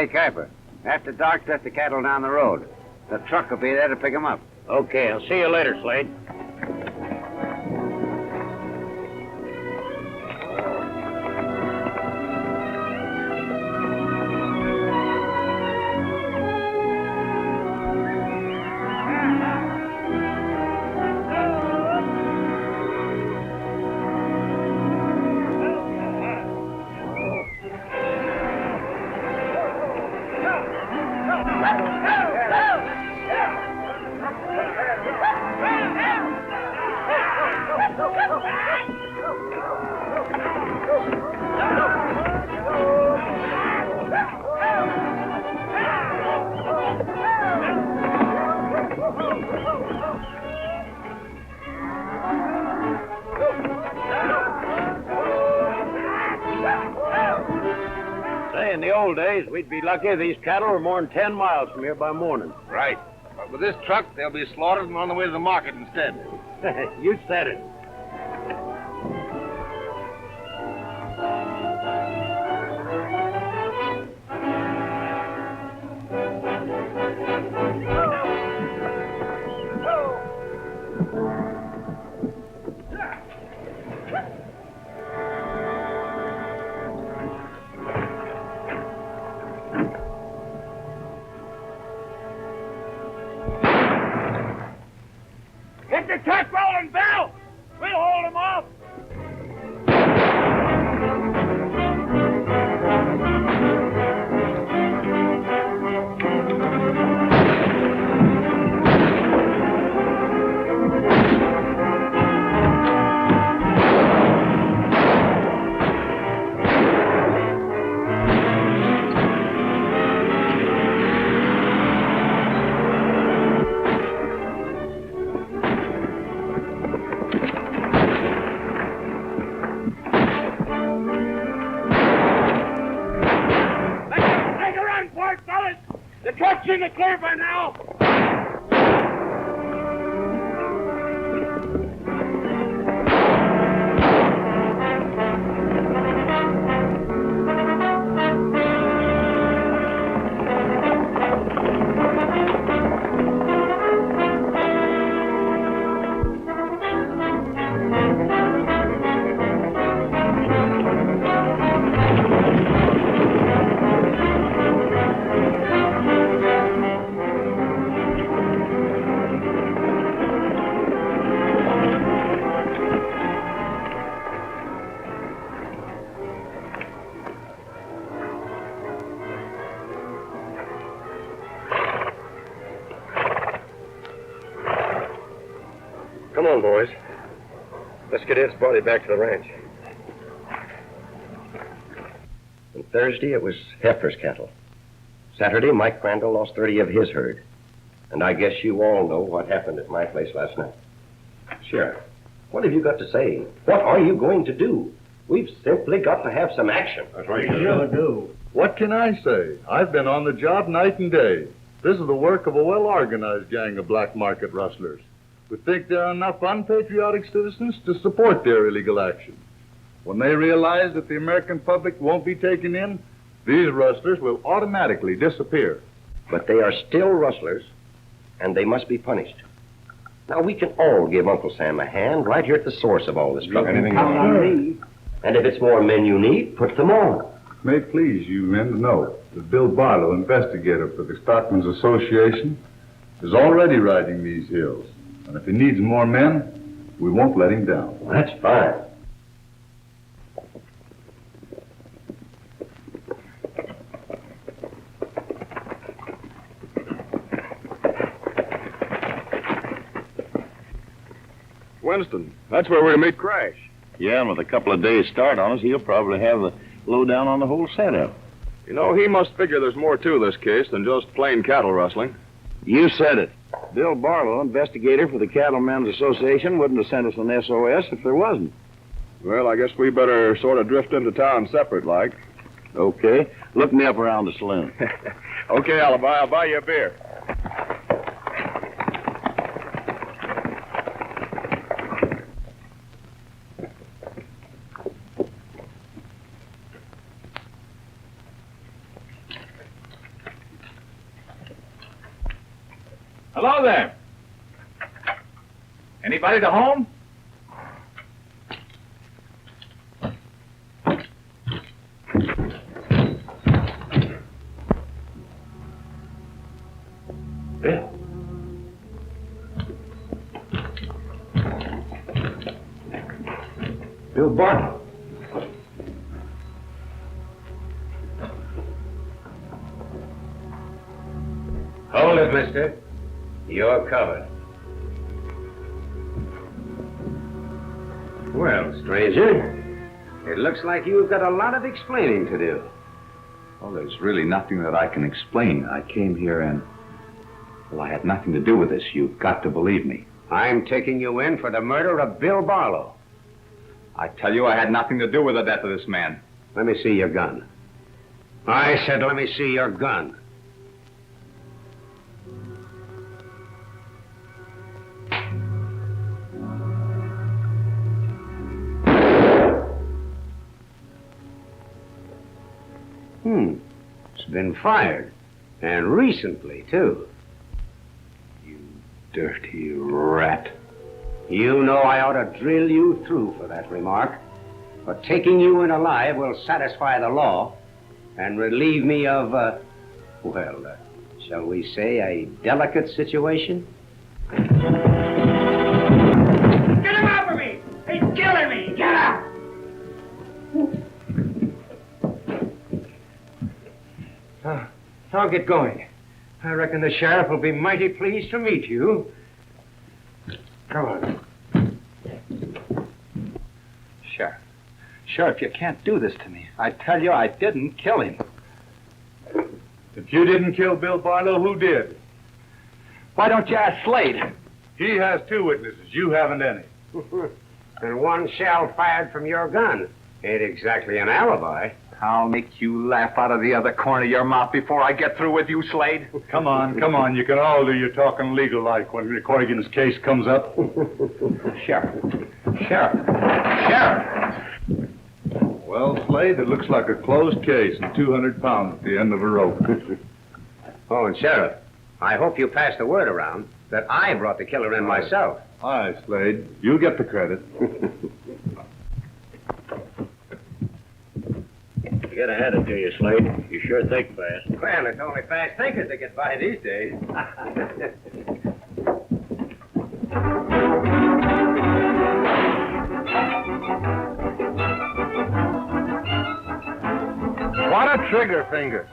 Hey, Kuiper. After dark, set the cattle down the road. The truck will be there to pick them up. Okay, I'll see you later, Slade. In the old days, we'd be lucky if these cattle were more than 10 miles from here by morning. Right. But with this truck, they'll be slaughtered and on the way to the market instead. You said it. Get the truck rolling, Bill! We'll hold them off! The truck's in the clear by now! Come on, boys. Let's get Ed's body back to the ranch. And Thursday, it was Heifer's cattle. Saturday, Mike Crandall lost 30 of his herd. And I guess you all know what happened at my place last night. Sheriff, what have you got to say? What are you going to do? We've simply got to have some action. That's right, you sure do. What can I say? I've been on the job night and day. This is the work of a well-organized gang of black market rustlers who think there are enough unpatriotic citizens to support their illegal action. When they realize that the American public won't be taken in, these rustlers will automatically disappear. But they are still rustlers, and they must be punished. Now, we can all give Uncle Sam a hand right here at the source of all this trouble. Anything Count on me. And if it's more men you need, put them on. May it please you men to know that Bill Barlow, investigator for the Stockmen's Association, is already riding these hills. And if he needs more men, we won't let him down. That's fine. Winston, that's where we're to meet Crash. Yeah, and with a couple of days' start on us, he'll probably have the lowdown on the whole setup. You know, he must figure there's more to this case than just plain cattle rustling. You said it. Bill Barlow, investigator for the Cattlemen's Association, wouldn't have sent us an SOS if there wasn't. Well, I guess we better sort of drift into town separate, like. Okay. Look me up around the saloon. Okay, Alibi, I'll buy you a beer. Hello there. Anybody to home? Bill. Bill Barton. Hold it, mister. You're covered. Well, stranger, it looks like you've got a lot of explaining to do. Well, there's really nothing that I can explain. I came here and... Well, I had nothing to do with this. You've got to believe me. I'm taking you in for the murder of Bill Barlow. I tell you, I had nothing to do with the death of this man. Let me see your gun. I said, let me see your gun. It's been fired. And recently, too. You dirty rat. You know I ought to drill you through for that remark. But taking you in alive will satisfy the law and relieve me of, shall we say, a delicate situation? Get him off of me! He's killing me! Get out! I'll get going. I reckon the sheriff will be mighty pleased to meet you. Come on. Sheriff, you can't do this to me. I tell you, I didn't kill him. If you didn't kill Bill Barlow, who did? Why don't you ask Slade? He has 2 witnesses. You haven't any. And one shell fired from your gun ain't exactly an alibi. I'll make you laugh out of the other corner of your mouth before I get through with you, Slade. Come on. You can all do your talking legal-like when Corrigan's case comes up. Sheriff. Well, Slade, it looks like a closed case and 200 pounds at the end of a rope. Oh, and Sheriff, I hope you pass the word around that I brought the killer in myself. Aye, Slade. You get the credit. I gotta hand it to you, Slade. You sure think fast. Well, it's only fast thinkers that get by these days. What a trigger finger.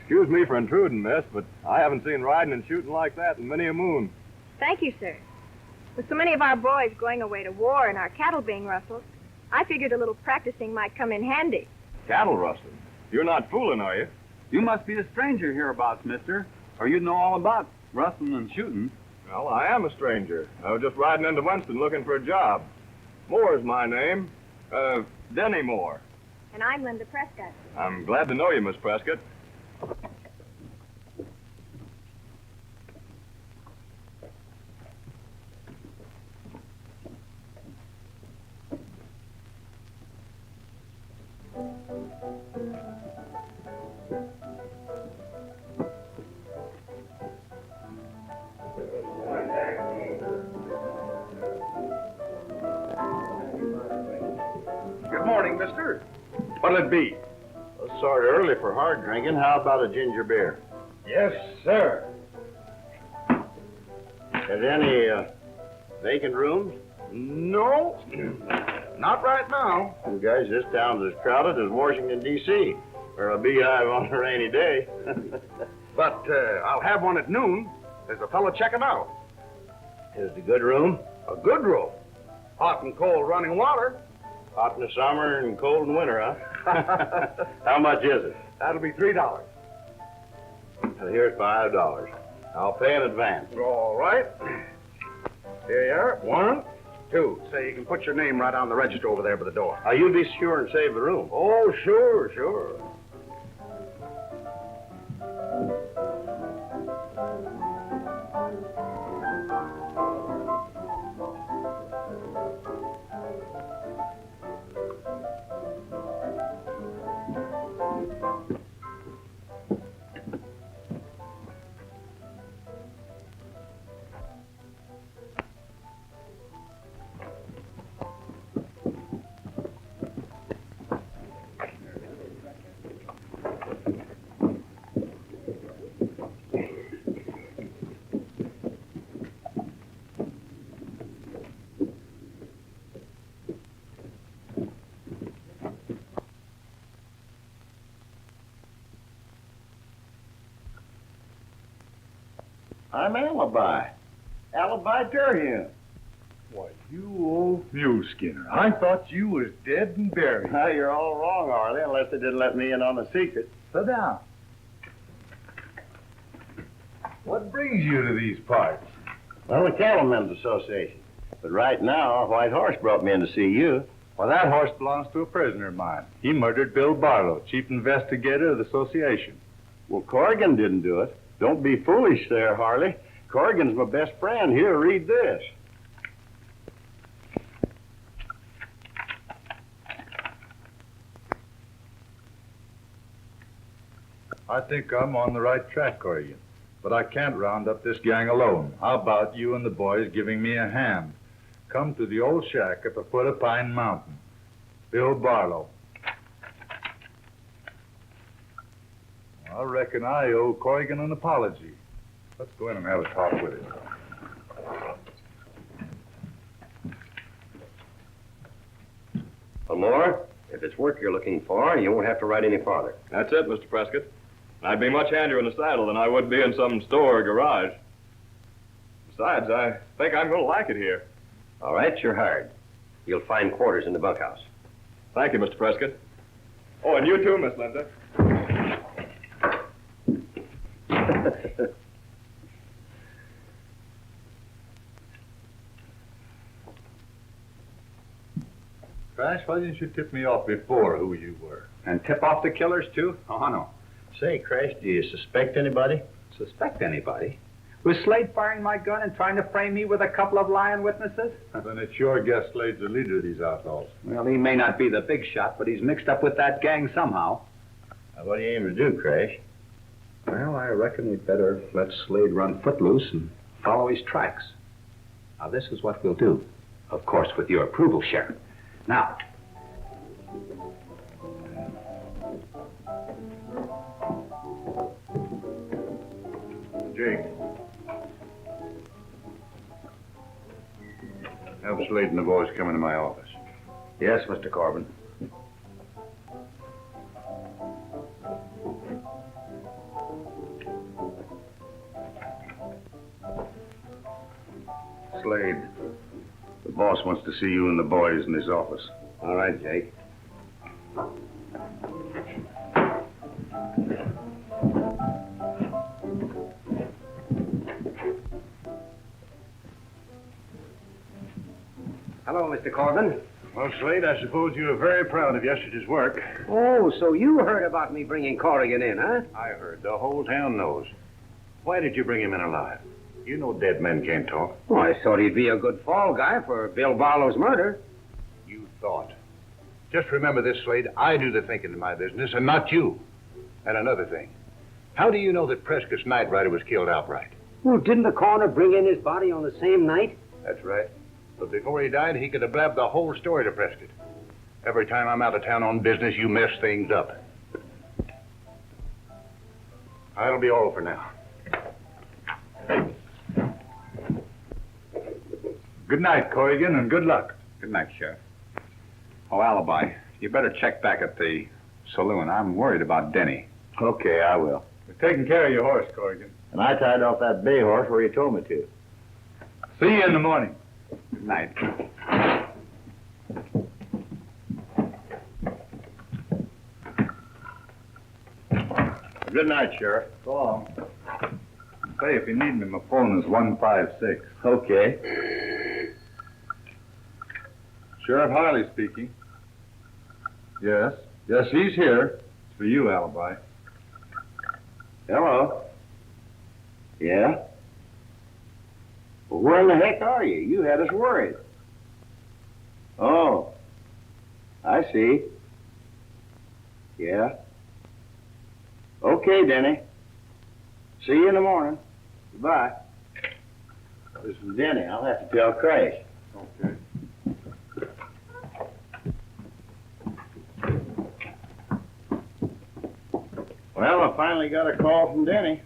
Excuse me for intruding, miss, but I haven't seen riding and shooting like that in many a moon. Thank you, sir. With so many of our boys going away to war and our cattle being rustled, I figured a little practicing might come in handy. Cattle rustling? You're not fooling, are you? You must be a stranger hereabouts, mister, or you'd know all about rustling and shooting. Well, I am a stranger. I was just riding into Winston looking for a job. Moore's my name. Denny Moore. And I'm Linda Prescott. I'm glad to know you, Miss Prescott. Good morning, mister. What'll it be? It's sort of early for hard drinking. How about a ginger beer? Yes, sir. Is any vacant rooms? No, not right now. You guys, this town's as crowded as Washington, D.C., or a beehive on a rainy day. But I'll have one at noon. There's a fellow checking out. Is it a good room? A good room. Hot and cold running water. Hot in the summer and cold in winter, huh? How much is it? That'll be $3. Well, here's $5. I'll pay in advance. All right. Here you are. 1, 2. Say, you can put your name right on the register over there by the door. Now, you be sure and save the room. Oh, sure, sure. I'm Alibi. Alibi Durham. Why, you old mule skinner. I thought you was dead and buried. Now, you're all wrong, Harley, unless they didn't let me in on the secret. Sit down. What brings you to these parts? Well, the Cattlemen's Association. But right now, White Horse brought me in to see you. Well, that horse belongs to a prisoner of mine. He murdered Bill Barlow, chief investigator of the association. Well, Corrigan didn't do it. Don't be foolish there, Harley. Corrigan's my best friend. Here, read this. I think I'm on the right track, Corrigan. But I can't round up this gang alone. How about you and the boys giving me a hand? Come to the old shack at the foot of Pine Mountain. Bill Barlow. I reckon I owe Corrigan an apology. Let's go in and have a talk with him. Well, Moore, if it's work you're looking for, you won't have to ride any farther. That's it, Mr. Prescott. I'd be much handier in the saddle than I would be in some store or garage. Besides, I think I'm going to like it here. All right, you're hired. You'll find quarters in the bunkhouse. Thank you, Mr. Prescott. Oh, and you too, Miss Linda. Crash, why didn't you tip me off before who you were? And tip off the killers, too? Oh, no. Say, Crash, do you suspect anybody? Suspect anybody? Was Slade firing my gun and trying to frame me with a couple of lying witnesses? Then it's your guess Slade's the leader of these outlaws. Well, he may not be the big shot, but he's mixed up with that gang somehow. Now, what do you aim to do, Crash? Well, I reckon we'd better let Slade run footloose and follow his tracks. Now, this is what we'll do. Of course, with your approval, Sheriff. Now, Jake. Have Slade and the boys come into my office. yes, Mr. Corbin. Slade, the boss wants to see you and the boys in his office. All right, Jake. Hello, Mr. Corbin. Well, Slade, I suppose you were very proud of yesterday's work. Oh, so you heard about me bringing Corrigan in, huh? I heard. The whole town knows. Why did you bring him in alive? You know dead men can't talk. Well, I thought he'd be a good fall guy for Bill Barlow's murder. You thought. Just remember this, Slade. I do the thinking in my business, and not you. And another thing. How do you know that Prescott's night rider was killed outright? Well, didn't the coroner bring in his body on the same night? That's right. But before he died, he could have blabbed the whole story to Prescott. Every time I'm out of town on business, you mess things up. That'll be all for now. Good night, Corrigan, and good luck. Good night, Sheriff. Oh, Alibi, you better check back at the saloon. I'm worried about Denny. Okay, I will. We're taking care of your horse, Corrigan. And I tied off that bay horse where you told me to. See you in the morning. Good night. Good night, Sheriff. So long. Say, if you need me, my phone is 156. Okay. Sheriff Harley speaking. Yes. Yes, he's here. It's for you, Alibi. Hello. Yeah? Well, where in the heck are you? You had us worried. Oh. I see. Yeah. Okay, Denny. See you in the morning. Goodbye. This is Denny. I'll have to tell Crash. Okay. Well, I finally got a call from Denny.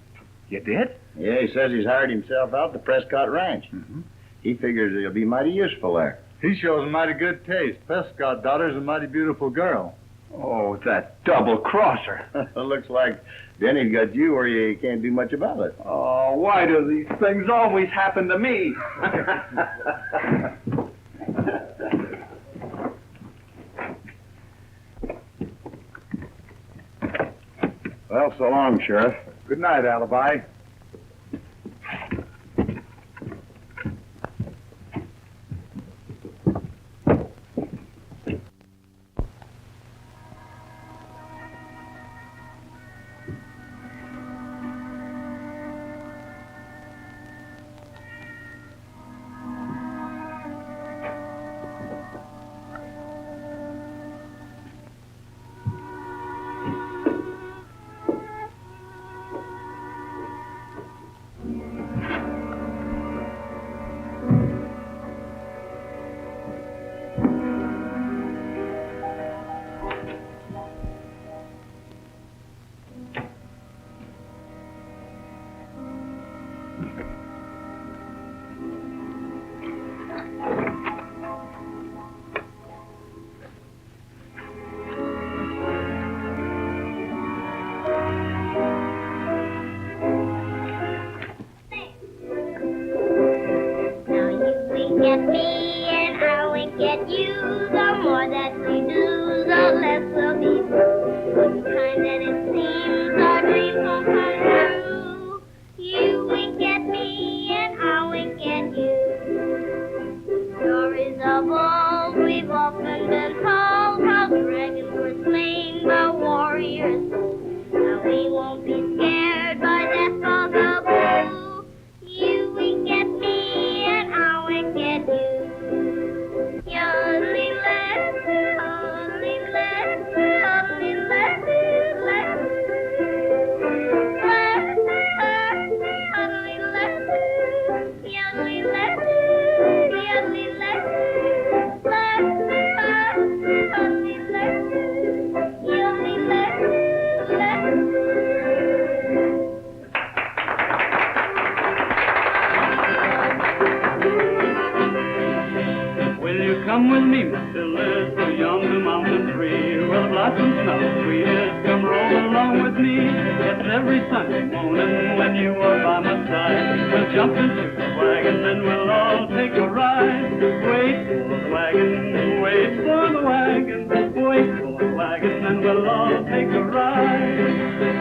You did? Yeah, he says he's hired himself out to Prescott Ranch. Mm-hmm. He figures he'll be mighty useful there. He shows mighty good taste. Prescott daughter's a mighty beautiful girl. Oh, that double-crosser. Looks like Denny's got you where you can't do much about it. Oh, why do these things always happen to me? Well, so long, Sheriff. Good night, Alibi. Get me and I won't get you. The more that we do, the less we'll be blue. Each time that it seems our dreams won't come true. You won't get me and I won't get you. Stories of old we've often been told, how dragons were slain by warriors. Now we won't be scared by death or the blue. You won't get me and I won't get you. Come with me, Mr. Liz, to yonder mountain tree, where the blossoms smell sweetest. Come roll along with me. It's every Sunday morning when you are by my side. We'll jump into the wagon, then we'll all take a ride. Wait for the wagon, wait for the wagon, wait for the wagon, then we'll all take a ride.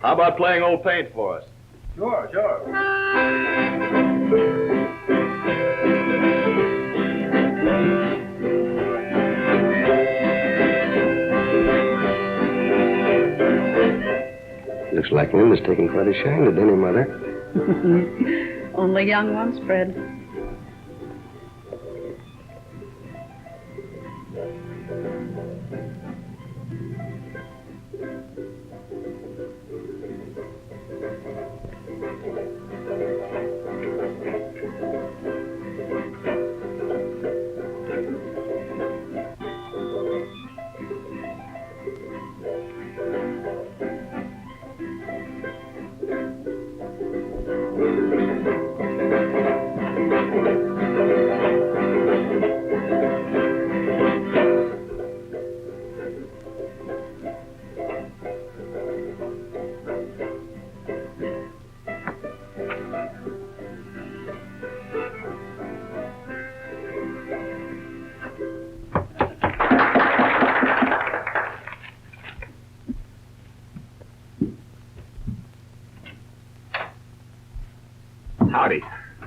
How about playing old paint for us? Sure, sure. Looks like Linda's taking quite a shine to Denny, Mother. Only young ones, Fred.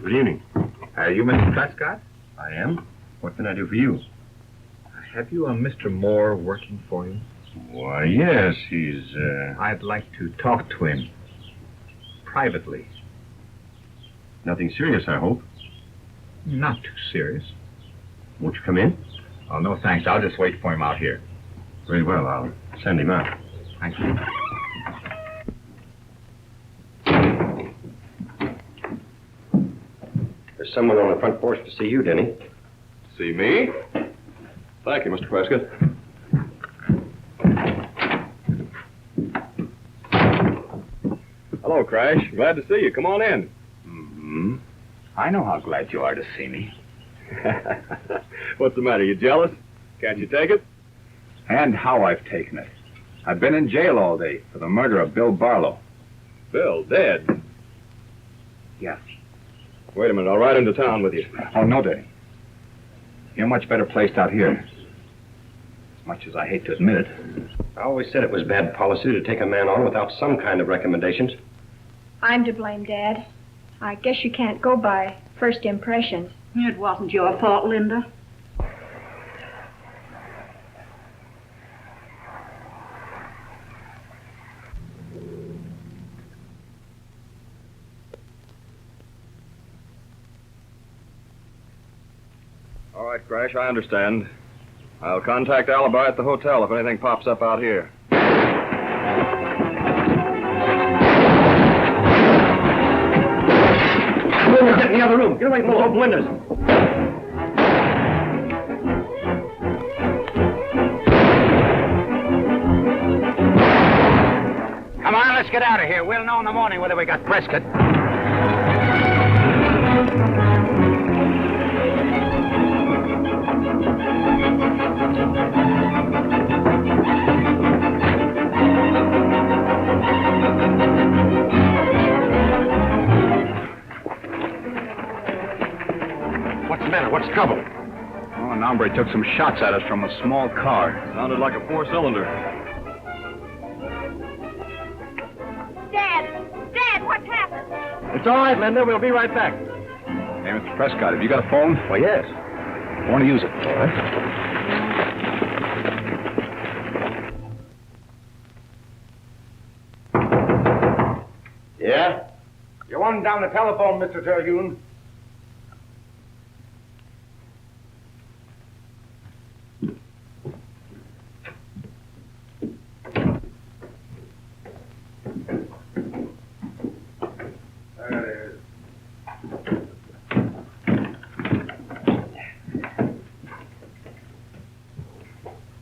Good evening. Are you Mr. Prescott? I am. What can I do for you? Have you a Mr. Moore working for you? Why, yes, he's, I'd like to talk to him. Privately. Nothing serious, I hope. Not too serious. Won't you come in? Oh, no thanks. I'll just wait for him out here. Very well, I'll send him out. Thank you. There's someone on the front porch to see you, Denny. See me? Thank you, Mr. Prescott. Hello, Crash. Glad to see you. Come on in. Mm-hmm. I know how glad you are to see me. What's the matter? You jealous? Can't you take it? And how I've taken it. I've been in jail all day for the murder of Bill Barlow. Bill, dead? Yeah. Wait a minute. I'll ride into town with you. Oh, no, Danny. You're much better placed out here. As much as I hate to admit it. I always said it was bad policy to take a man on without some kind of recommendations. I'm to blame, Dad. I guess you can't go by first impressions. It wasn't your fault, Linda. All right, Crash, I understand. I'll contact Alibi at the hotel if anything pops up out here. Get in the other room. Get away from those open windows. Come on, let's get out of here. We'll know in the morning whether we got Prescott. What's the matter? What's the trouble? Oh, an hombre took some shots at us from a small car. Sounded like a 4-cylinder. Dad, what's happened? It's all right, Linda. We'll be right back. Hey, Mr. Prescott, have you got a phone? Well, yes. I want to use it. All right. Yeah? You want down the telephone, Mr. Terhune?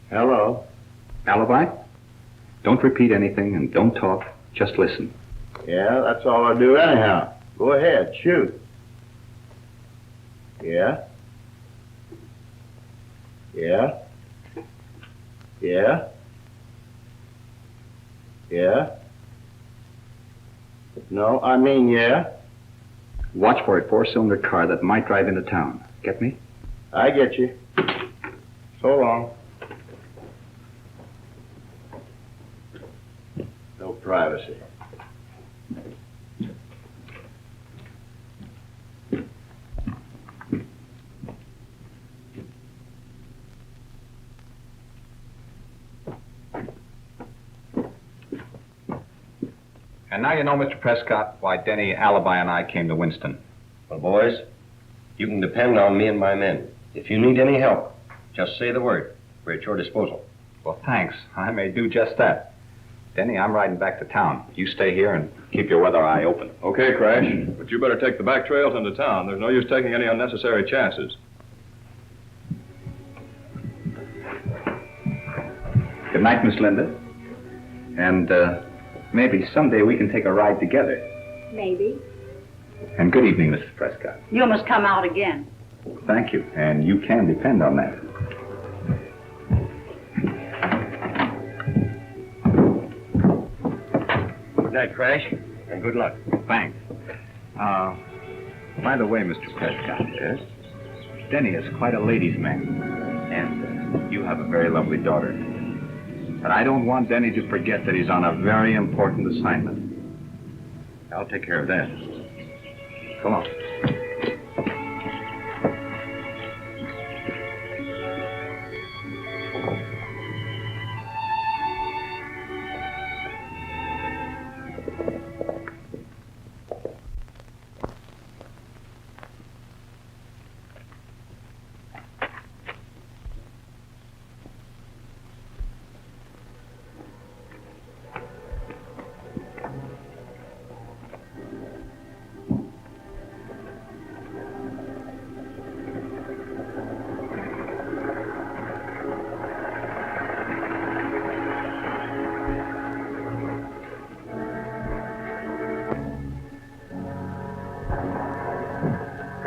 Hello. Alibi? Don't repeat anything and don't talk. Just listen. Yeah, that's all I do anyhow. Go ahead, shoot. Yeah? Yeah? Yeah? Yeah? No, I mean yeah. Watch for a 4-cylinder car that might drive into town. Get me? I get you. So long. No privacy. And now you know, Mr. Prescott, why Denny, Alibi, and I came to Winston. Well, boys, you can depend on me and my men. If you need any help, just say the word. We're at your disposal. Well, thanks. I may do just that. Denny, I'm riding back to town. You stay here and keep your weather eye open. Okay, Crash, but you better take the back trails into town. There's no use taking any unnecessary chances. Good night, Miss Linda. And, maybe someday we can take a ride together. Maybe. And good evening, Mrs. Prescott. You must come out again. Thank you, and you can depend on that. Good night, Crash, and good luck. Thanks. By the way, Mr. Prescott. Yes? Denny is quite a ladies' man, and you have a very lovely daughter. But I don't want Denny to forget that he's on a very important assignment. I'll take care of that. Come on.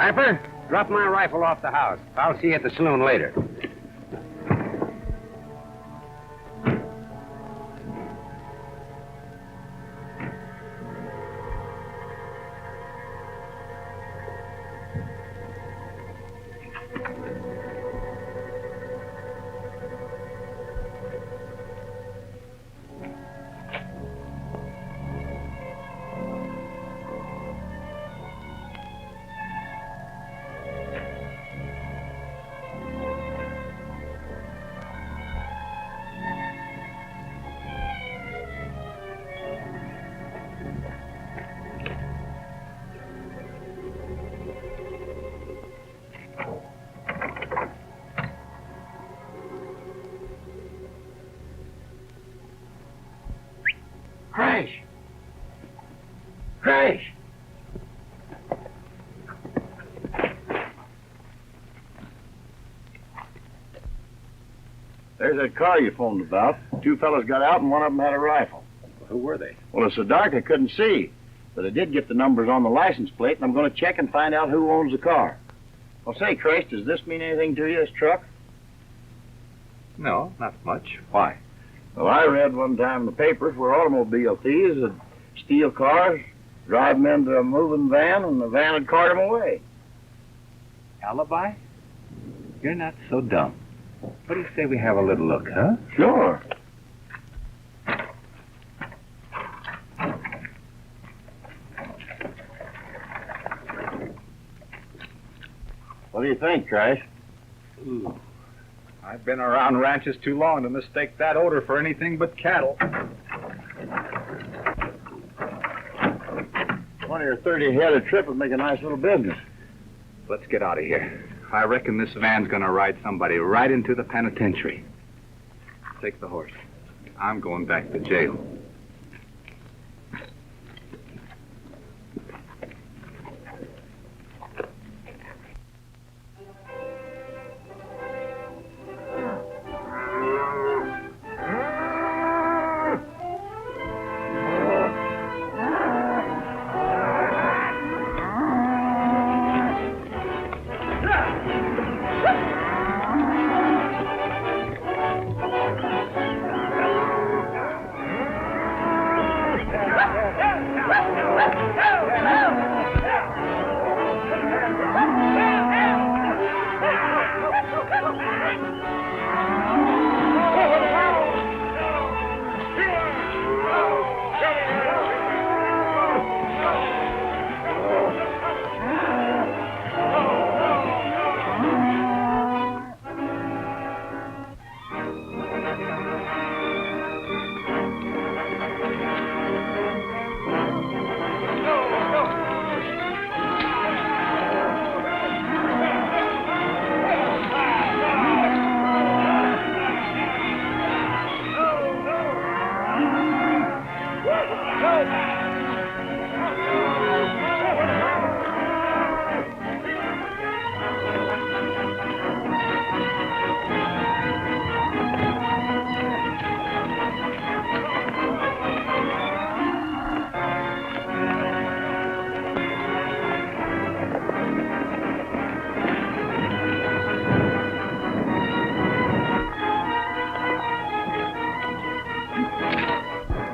Piper, drop my rifle off the house. I'll see you at the saloon later. Crash! Crash! There's that car you phoned about. Two fellas got out and one of them had a rifle. Who were they? Well, it's so dark I couldn't see. But I did get the numbers on the license plate, and I'm going to check and find out who owns the car. Well, say, Crash, does this mean anything to you, this truck? No, not much. Why? Well, I read one time in the papers where automobile thieves would steal cars, drive them into a moving van, and the van would cart them away. Alibi? You're not so dumb. What do you say we have a little look, huh? Sure. What do you think, Crash? Ooh. I've been around ranches too long to mistake that odor for anything but cattle. 20 or 30 head a trip would make a nice little business. Let's get out of here. I reckon this van's gonna ride somebody right into the penitentiary. Take the horse. I'm going back to jail.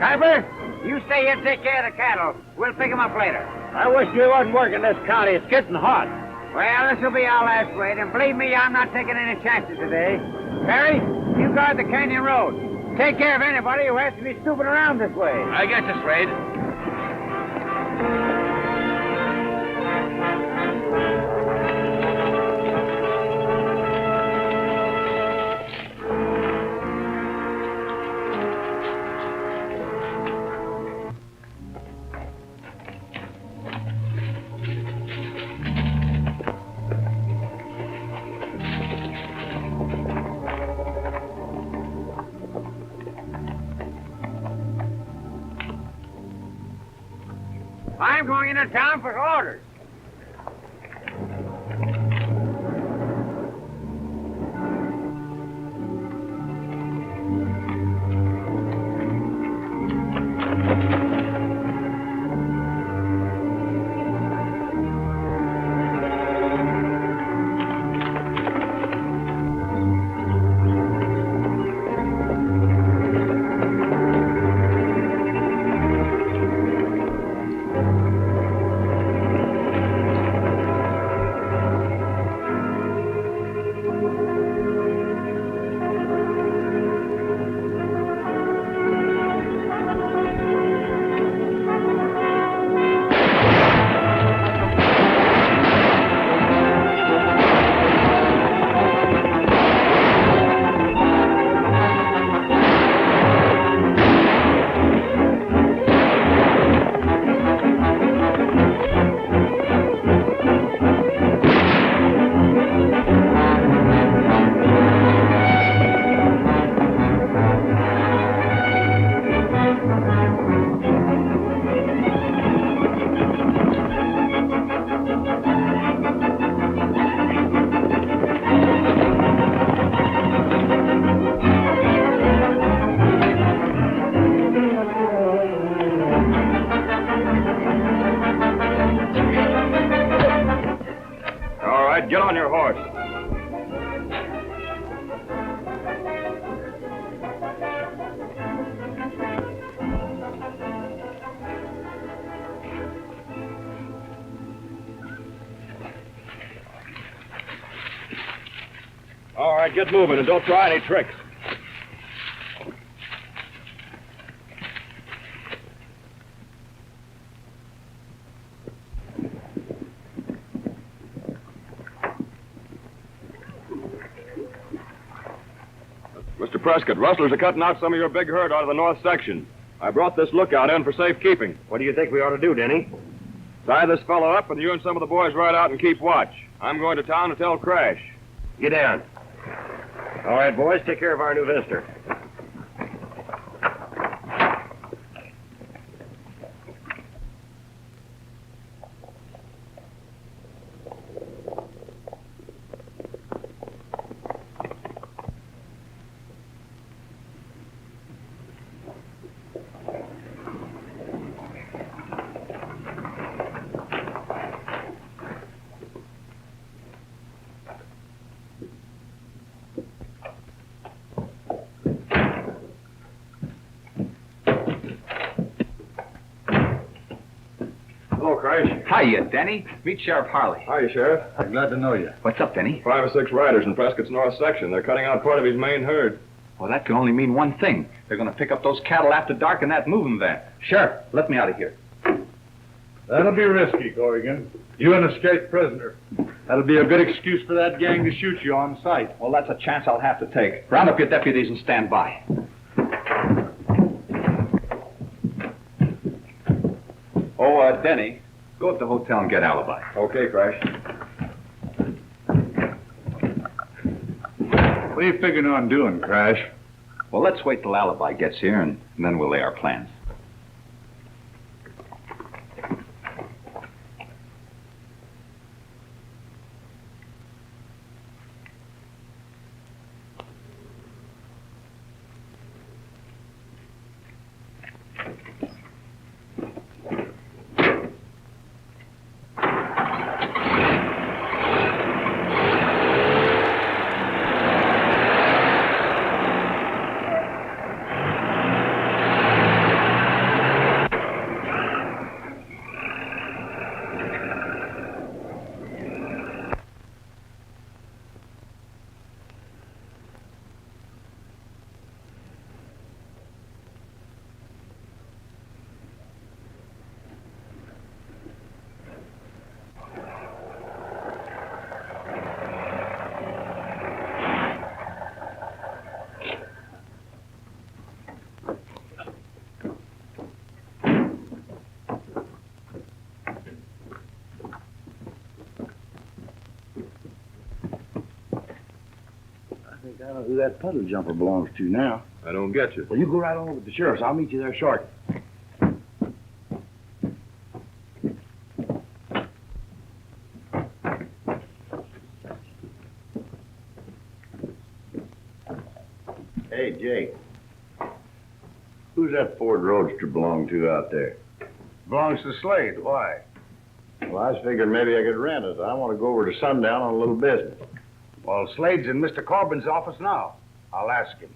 Piper, you stay here and take care of the cattle. We'll pick 'em up later. I wish you wasn't working this county. It's getting hot. Well, this will be our last wait, and believe me, I'm not taking any chances today. Barry, you guard the canyon road. Take care of anybody who has to be snooping around this way. I get you, Slade. I'm going into town for orders. right, get on your horse. All right, get moving and don't try any tricks. Mr. Prescott, rustlers are cutting out some of your big herd out of the north section. I brought this lookout in for safekeeping. What do you think we ought to do, Denny? Tie this fellow up, and you and some of the boys ride out and keep watch. I'm going to town to tell Crash. Get down. All right, boys, take care of our new visitor. Hello, Crash. Hiya, Denny. Meet Sheriff Harley. Hiya, Sheriff. I'm glad to know you. What's up, Denny? 5 or 6 riders in Prescott's north section. They're cutting out part of his main herd. Well, that can only mean one thing. They're going to pick up those cattle after dark in that moving van. Sheriff, let me out of here. That'll be risky, Corrigan. You an escaped prisoner. That'll be a good excuse for that gang to shoot you on sight. Well, that's a chance I'll have to take. Round up your deputies and stand by. Oh, Denny, go to the hotel and get alibi. Okay, Crash. What are you figuring on doing, Crash? Well, let's wait till alibi gets here, and then we'll lay our plans. I know who that puddle jumper belongs to now. I don't get you. Well, you go right on over to the sheriff's. I'll meet you there shortly. Hey, Jake. Who's that Ford Roadster belong to out there? Belongs to Slade. Why? Well, I was figuring maybe I could rent it. I want to go over to Sundown on a little business. Well, Slade's in Mr. Corbin's office now. I'll ask him.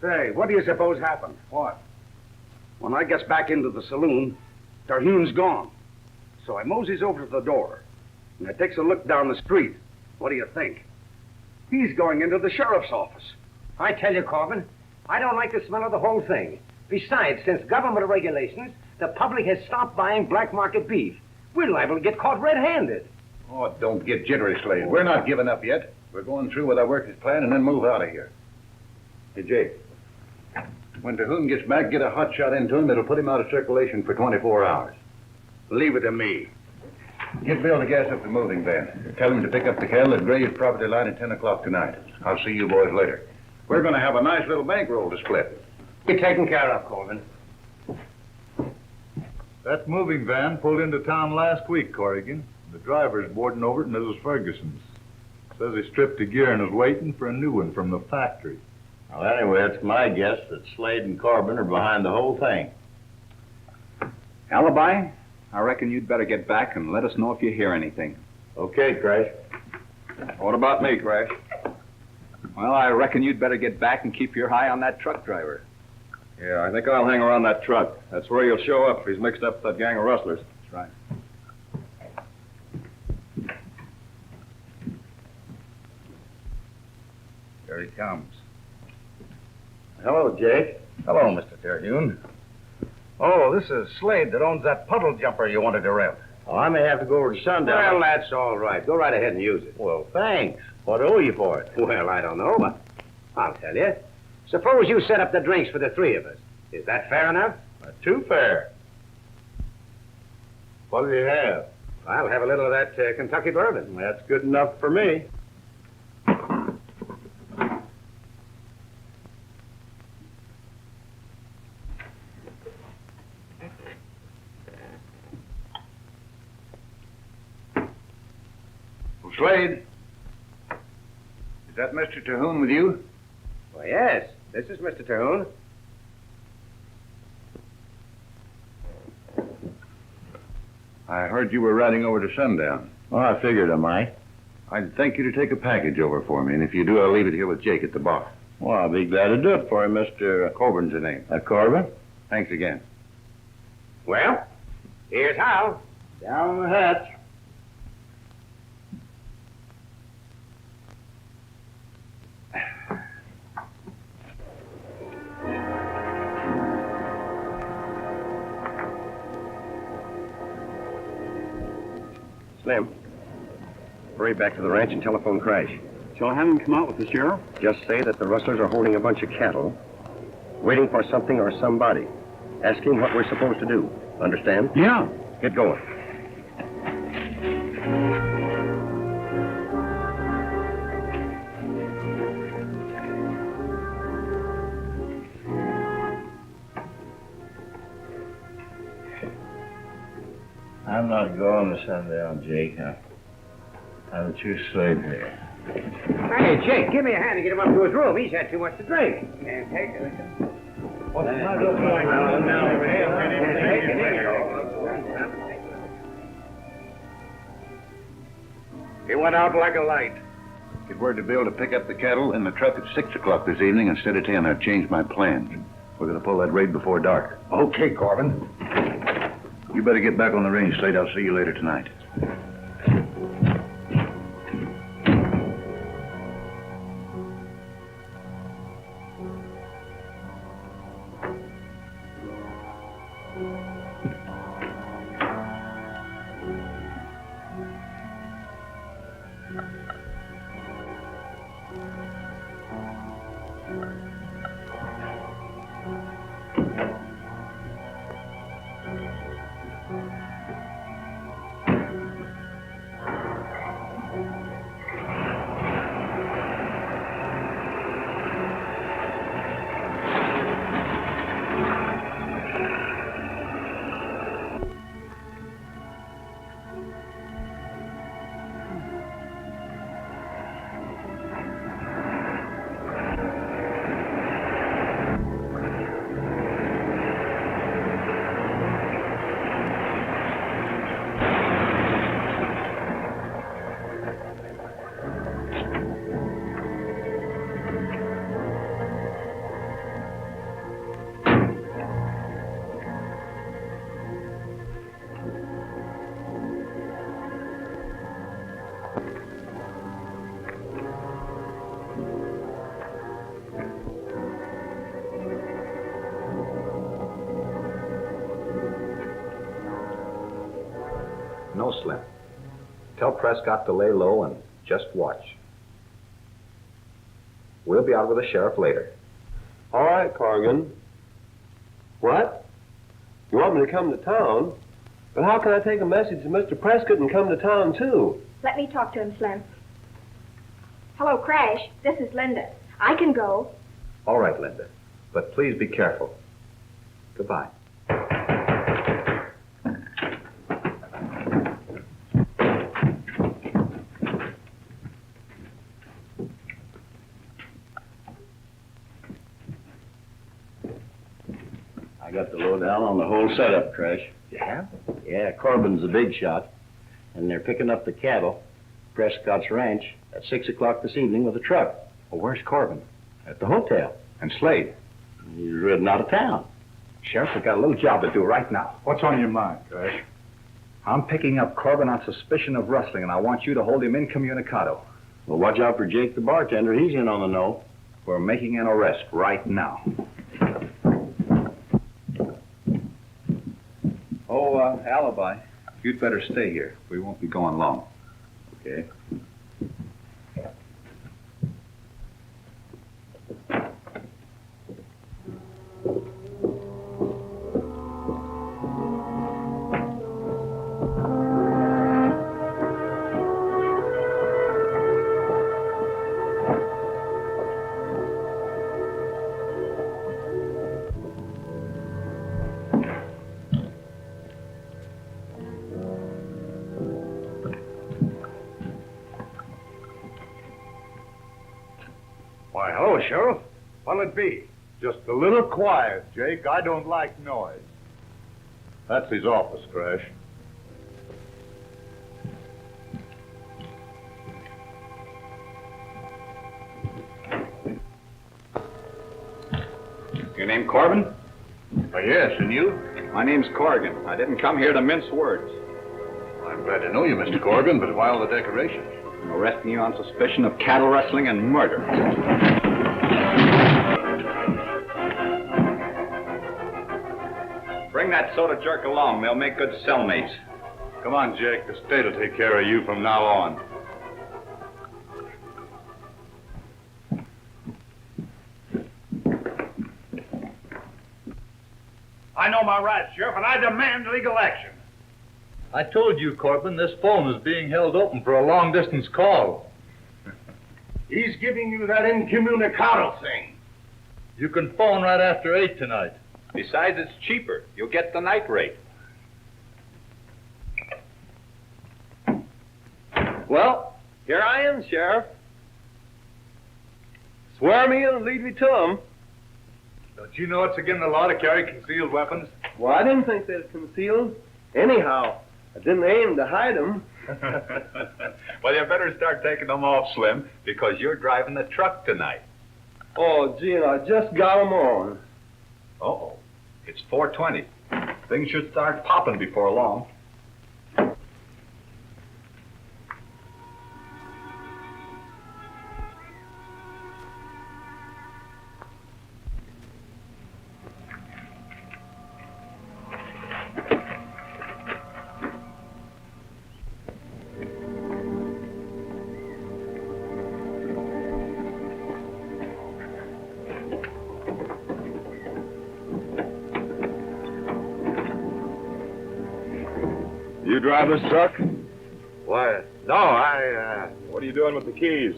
Say, what do you suppose happened? What? When I gets back into the saloon, Terhune's gone. So I moseys over to the door, and I takes a look down the street. What do you think? He's going into the sheriff's office. I tell you, Corbin, I don't like the smell of the whole thing. Besides, since government regulations, the public has stopped buying black market beef. We're liable to get caught red-handed. Oh, don't get jittery, Slade. We're not giving up yet. We're going through with our workers' plan and then move out of here. Hey, Jake, When Terhune gets back, get a hot shot into him. It'll put him out of circulation for 24 hours. Leave it to me. Get Bill to gas up the moving van. Tell him to pick up the cattle at Gray's property line at 10 o'clock tonight. I'll see you boys later. We're going to have a nice little bankroll to split. Be taken care of, Colvin. That moving van pulled into town last week, Corrigan. The driver's boarding over at Mrs. Ferguson's. Says he stripped a gear and is waiting for a new one from the factory. Well, anyway, it's my guess that Slade and Corbin are behind the whole thing. Alibi? I reckon you'd better get back and let us know if you hear anything. Okay, Crash. What about me, Crash? Well, I reckon you'd better get back and keep your eye on that truck driver. Yeah, I think I'll hang around that truck. That's where he'll show up if he's mixed up with that gang of rustlers. That's right. Here he comes. Hello, Jake. Hello, Mr. Terhune. Oh, this is Slade that owns that puddle jumper you wanted to rent. Oh, I may have to go over to Sundown. Well, that's all right. Go right ahead and use it. Well, thanks. What owe you for it? Well, I don't know, but I'll tell you. Suppose you set up the drinks for the three of us. Is that fair enough? Not too fair. What do you have? I'll have a little of that Kentucky bourbon. That's good enough for me. Slade, is that Mr. Terhune with you? Well, yes. This is Mr. Terhune. I heard you were riding over to Sundown. Well, I figured I might. I'd thank you to take a package over for me, and if you do, I'll leave it here with Jake at the bar. Well, I'll be glad to do it for you, Mr. Corbin's the name. Corbin. Thanks again. Well, here's how. Down the hatch. Slim, hurry back to the ranch and telephone Crash. Shall I have him come out with the sheriff? Just say that the rustlers are holding a bunch of cattle, waiting for something or somebody. Ask him what we're supposed to do. Understand? Yeah. Get going. I'm not going to Sundown, Jake. I'll choose Slade here. Hey, Jake, give me a hand to get him up to his room. He's had too much to drink. Yeah, take it. What's the matter? He went out like a light. Get word to Bill to pick up the cattle in the truck at 6 o'clock this evening instead of 10. I've changed my plans. We're going to pull that raid before dark. Okay, Corbin. You better get back on the range, Slade. I'll see you later tonight. No, Slim. Tell Prescott to lay low and just watch. We'll be out with the sheriff later. All right, Corrigan. What? You want me to come to town? But how can I take a message to Mr. Prescott and come to town, too? Let me talk to him, Slim. Hello, Crash. This is Linda. I can go. All right, Linda. But please be careful. Goodbye. I got the lowdown on the whole setup, Crash. You have? Yeah, Corbin's the big shot, and they're picking up the cattle, Prescott's ranch, at 6 o'clock this evening with a truck. Well, where's Corbin? At the hotel. And Slade? He's ridden out of town. Sheriff, we've got a little job to do right now. What's on your mind, Crash? I'm picking up Corbin on suspicion of rustling, and I want you to hold him incommunicado. Well, watch out for Jake the bartender. He's in on the know. We're making an arrest right now. Oh, alibi. You'd better stay here. We won't be going long. Okay. Why, hello, Sheriff. What'll it be? Just a little quiet, Jake. I don't like noise. That's his office, Crash. Your name Corbin? Yes, and you? My name's Corrigan. I didn't come here to mince words. I'm glad to know you, Mr. Corrigan, but why all the decorations? I'm arresting you on suspicion of cattle rustling and murder. Bring that soda jerk along. They'll make good cellmates. Come on, Jake. The state will take care of you from now on. I know my rights, Sheriff, and I demand legal action. I told you, Corbin, this phone is being held open for a long-distance call. He's giving you that incommunicado thing. You can phone right after 8 tonight. Besides, it's cheaper. You'll get the night rate. Well, here I am, Sheriff. Swear me and lead me to him. Don't you know it's against the law to carry concealed weapons? Well, I didn't think they'd concealed. Anyhow, I didn't aim to hide them. Well, you better start taking them off, Slim, because you're driving the truck tonight. Oh, gee, and I just got them on. Uh-oh. It's 4:20. Things should start popping before long. You drive this truck? Why, no, What are you doing with the keys?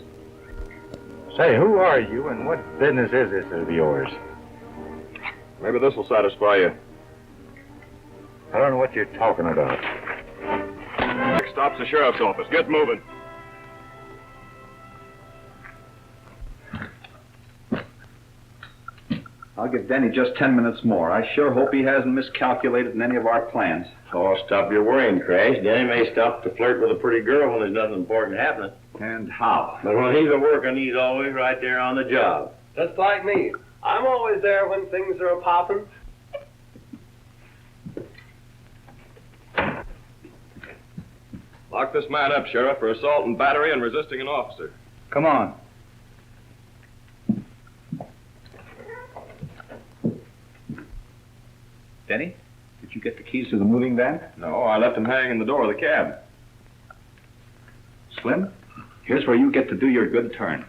Say, who are you and what business is this of yours? Maybe this will satisfy you. I don't know what you're talking about. Stops the sheriff's office. Get moving. I'll give Denny just 10 minutes more. I sure hope he hasn't miscalculated in any of our plans. Oh, stop your worrying, Crash. Danny may stop to flirt with a pretty girl when there's nothing important happening. And how? But when he's a working, he's always right there on the job. Just like me. I'm always there when things are a-popping. Lock this man up, Sheriff, for assault and battery and resisting an officer. Come on. Denny, did you get the keys to the moving van? No, I left him hanging in the door of the cab. Slim, here's where you get to do your good turn.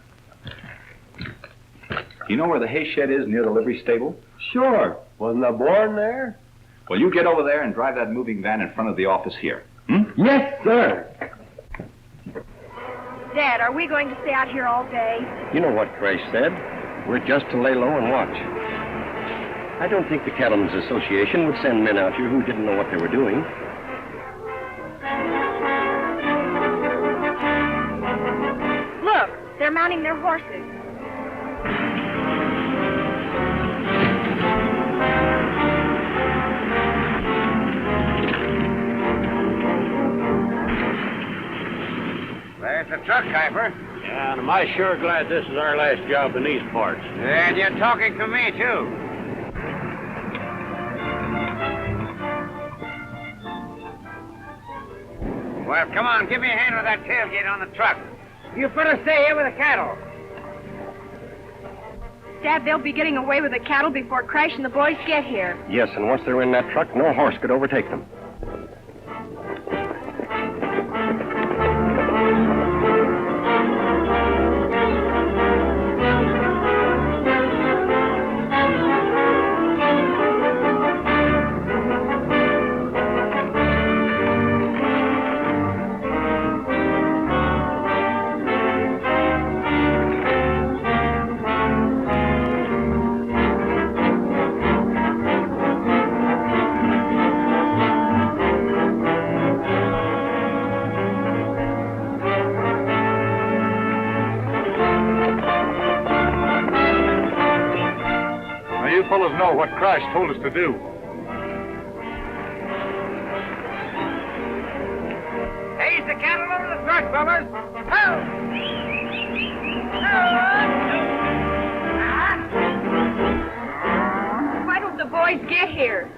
Do you know where the hay shed is near the livery stable? Sure. Wasn't I born there? Well, you get over there and drive that moving van in front of the office here. Hmm? Yes, sir. Dad, are we going to stay out here all day? You know what Crash said. We're just to lay low and watch. I don't think the Cattlemen's Association would send men out here who didn't know what they were doing. Look, they're mounting their horses. There's the truck, Kuiper. Yeah, and am I sure glad this is our last job in these parts. And you're talking to me, too. Well, come on, give me a hand with that tailgate on the truck. You better stay here with the cattle. Dad, they'll be getting away with the cattle before Crash and the boys get here. Yes, and once they're in that truck, no horse could overtake them. You fellas know what Crash told us to do. He's the cattle over the truck, fellas. Why don't the boys get here?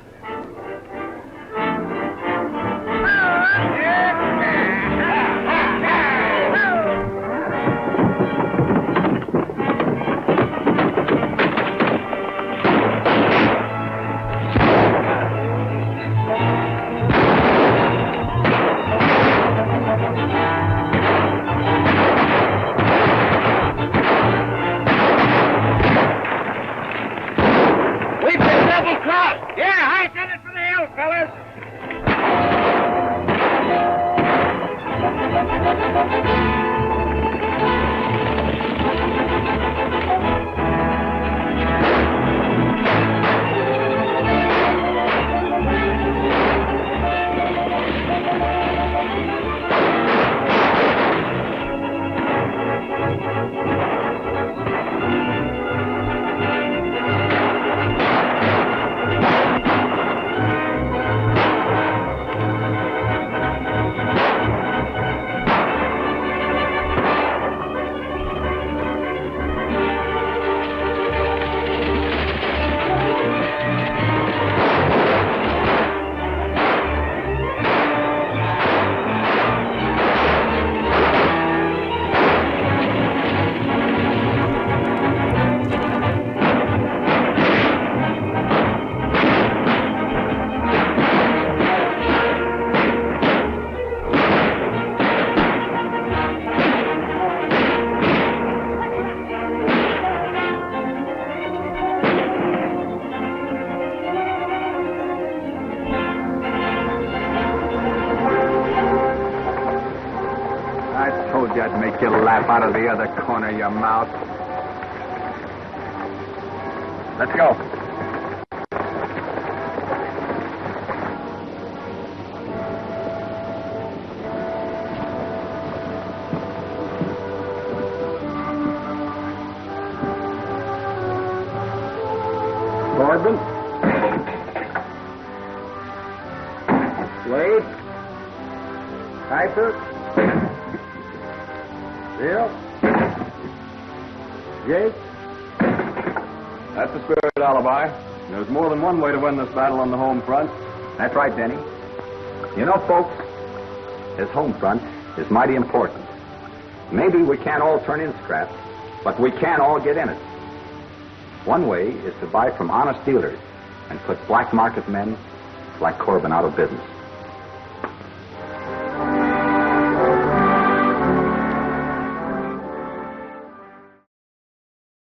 Yeah, I sent it for the hill, fellas. I'd make you laugh out of the other corner of your mouth. Let's go. Corbin? Slade? Kuiper? Bill? Jake? That's the spirit alibi. There's more than one way to win this battle on the home front. That's right, Denny. You know, folks, this home front is mighty important. Maybe we can't all turn in scraps, but we can all get in it. One way is to buy from honest dealers and put black market men like Corbin out of business.